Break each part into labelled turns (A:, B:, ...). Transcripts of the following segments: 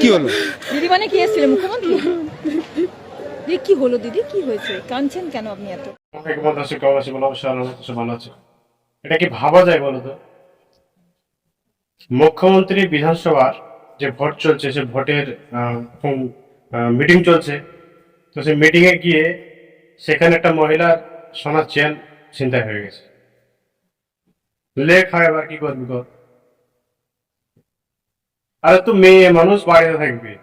A: কি হলো
B: দিদি? মানে কি এসেছিলেন মুখ্যমন্ত্রী? দিদি কি হলো? দিদি কি হয়েছে? কাঁদছেন কেন আপনি এত?
C: ভালো আছে। এটা কি ভাবা যায় বলো তো? মুখ্যমন্ত্রী বিধানসভার যে ভোট চলছে, সে ভোটের মিটিং চলছে, তো সেই মিটিং এ গিয়ে সেখানে একটা মহিলার সোনার চেন ছিনতাই হয়ে গেছে। লেখ হয়, এবার কি করবি কর? আরে তুই মেয়ে মানুষ, বাড়িতে থাকবি,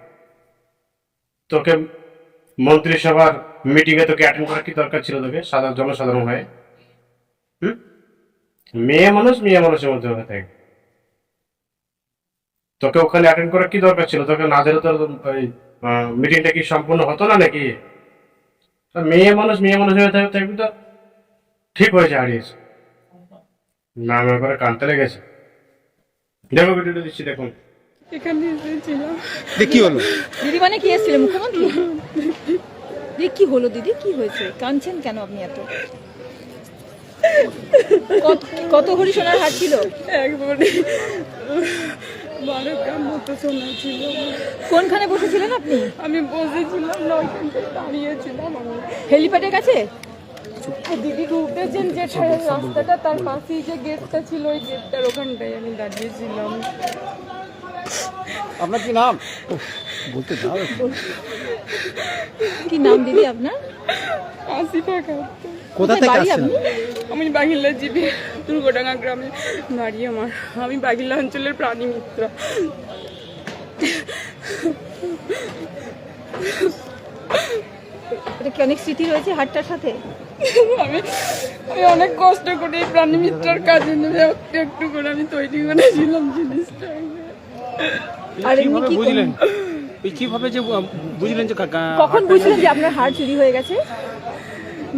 C: তোকে মন্ত্রিসভার মিটিং এ তোকে অ্যাটেন্ড করার কি দরকার ছিল? তোকে সাধারণ জনসাধারণ হয়ে মেয়ে মানুষ মেয়ে মানুষের মধ্যে হয়ে থাকবে, তোকে ওখানে অ্যাটেন্ড করার কি দরকার ছিল? তোকে না দিলে তোর ওই মিটিংটা কি সম্পূর্ণ হতো না নাকি? মেয়ে মানুষ মেয়ে মানুষ হয়ে থাকবি তো ঠিক হয়েছে, হারিয়েছে। ম্যাম করে কানতে লেগেছে। দেখো ভিডিওটা দিচ্ছি, দেখুন।
B: এখানে এসেছিলাম।
A: কি হলো
B: দিদি? মানে কি এসেছিলেন মুখ্যমন্ত্রী? দিদি কি হলো? দিদি কি হয়েছে? কাঁদছেন কেন আপনি এত? কত ভরি সোনার হার ছিল?
D: একবারে 12 গ্রাম মতো সোনা ছিল।
B: কোনখানে বসেছিলেন আপনি?
D: আমি বসেছিলাম না, ওইখানটায় দাঁড়িয়েছিলাম। আমি
B: হেলিপ্যাডের কাছে?
D: দিদি উঠেছেন যে রাস্তাটা, তার পাশেই যে গেটটা ছিল, ওই গেটটার ওখানটায় আমি দাঁড়িয়েছিলাম।
A: আপনার কি নাম বলতে দাও?
B: কি নাম দিদি আপনার?
D: আসিফা খাতুন।
A: কোথা থেকে
B: বাড়ি
A: আসছেন?
B: আপনি?
D: আমি বাগিল্লা জিবি, দুর্গডাঙ্গা গ্রামে বাড়ি আমার। আমি বাগিল্লা অঞ্চলের প্রাণী মিত্র।
B: এটা কি অনেক স্মৃতি রয়েছে হাটটার সাথে?
D: আমি আমি অনেক কষ্ট করে এই প্রাণী মিত্রের কাজে নেমে একটু একটু করে আমি তৈরি করেছিলাম জিনিসটা।
B: আর এমনি কি
A: বুঝলেন কিভাবে যে বুঝলেন যে
B: কখন বুঝলেন যে আপনার হার চুরি হয়ে গেছে?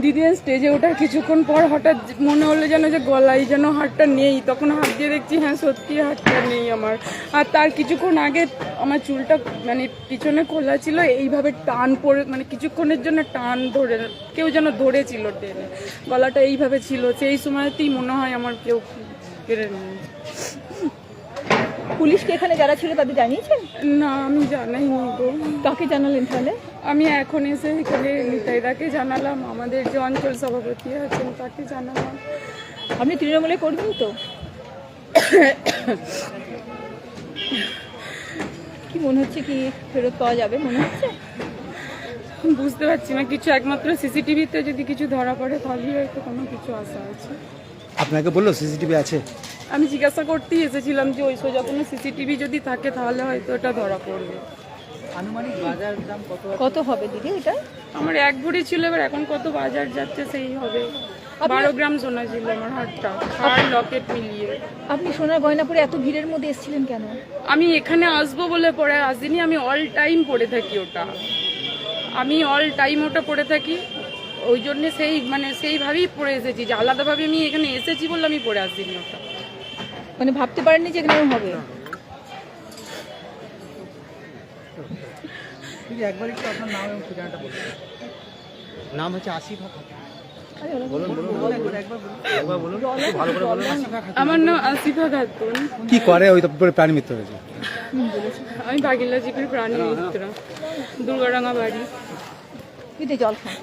D: দিদি স্টেজে ওঠার কিছুক্ষণ পর হঠাৎ মনে হলো যেন যে গলায় যেন হারটা নেই। তখন হাত দিয়ে দেখছি হ্যাঁ সত্যি হারটা নেই আমার। আর তার কিছুক্ষণ আগে আমার চুলটা মানে পিছনে খোলা ছিল, এইভাবে টান পড়ে, মানে কিছুক্ষণের জন্য টান ধরে কেউ যেন ধরেছিল টেনে, গলাটা এইভাবে ছিল। সেই সময়তেই মনে হয় আমার কেউ কেড়ে নেয়।
B: পুলিশকে এখানে যারা ছিল তাদের জানিয়েছেন?
D: না, আমি জানাইনি গো।
B: কাকে জানালেন তাহলে?
D: আমি এখন এসে এখানে নিতাইদাকে জানালাম, আমাদের যে অঞ্চল সভাপতি আছেন তাকে জানালাম।
B: আপনি তৃণমূলে করবেন তো? কি মনে হচ্ছে, কি ফেরত পাওয়া যাবে মনে হচ্ছে?
D: বুঝতে পারছি না কিছু, একমাত্র সিসিটিভিতে যদি কিছু ধরা পড়ে তাহলেই হয়তো কোনো কিছু আশা আছে।
A: আপনাকে বললো সিসিটিভি আছে?
D: আমি জিজ্ঞাসা করতেই এসেছিলাম যে ওই সোজা কোনো সিসিটিভি যদি থাকে তাহলে হয়তো এটা ধরা পড়বে।
B: আনুমানিক বাজার দাম কত হবে দিদি এটা?
D: আমার 1 ভরি ছিল, এবার এখন কত বাজার যাচ্ছে সেই হবে। 12 গ্রাম সোনা ছিল আমার হারটা, হার লকেট মিলিয়ে।
B: আপনি সোনার গয়না পরে এত ভিড়ের মধ্যে এসেছিলেন কেন?
D: আমি এখানে আসবো বলে পরে আসিনি, আমি অল টাইম পরে থাকি ওটা, আমি অল টাইম ওটা পরে থাকি। ওই জন্যে সেইভাবেই পরে এসেছি, যে আলাদাভাবে আমি এখানে এসেছি বলে আমি পরে আসিনি ওটা।
B: মানে ভাবতে পারেননি যে এখানে হবে?
A: একবার একটু আপনার নাম এবং ঠিকানাটা বলুন। নাম হচ্ছে আসিফা খাতুন।
D: আমার নাম আসিফা খাতুন।
A: কি করে ওই তো প্রাণী মিত্র রয়েছে?
D: আমি বাগিল্লা জিপির প্রাণী মিত্র, দুর্গাডাঙ্গা বাড়ি।
B: দিদি জল খান।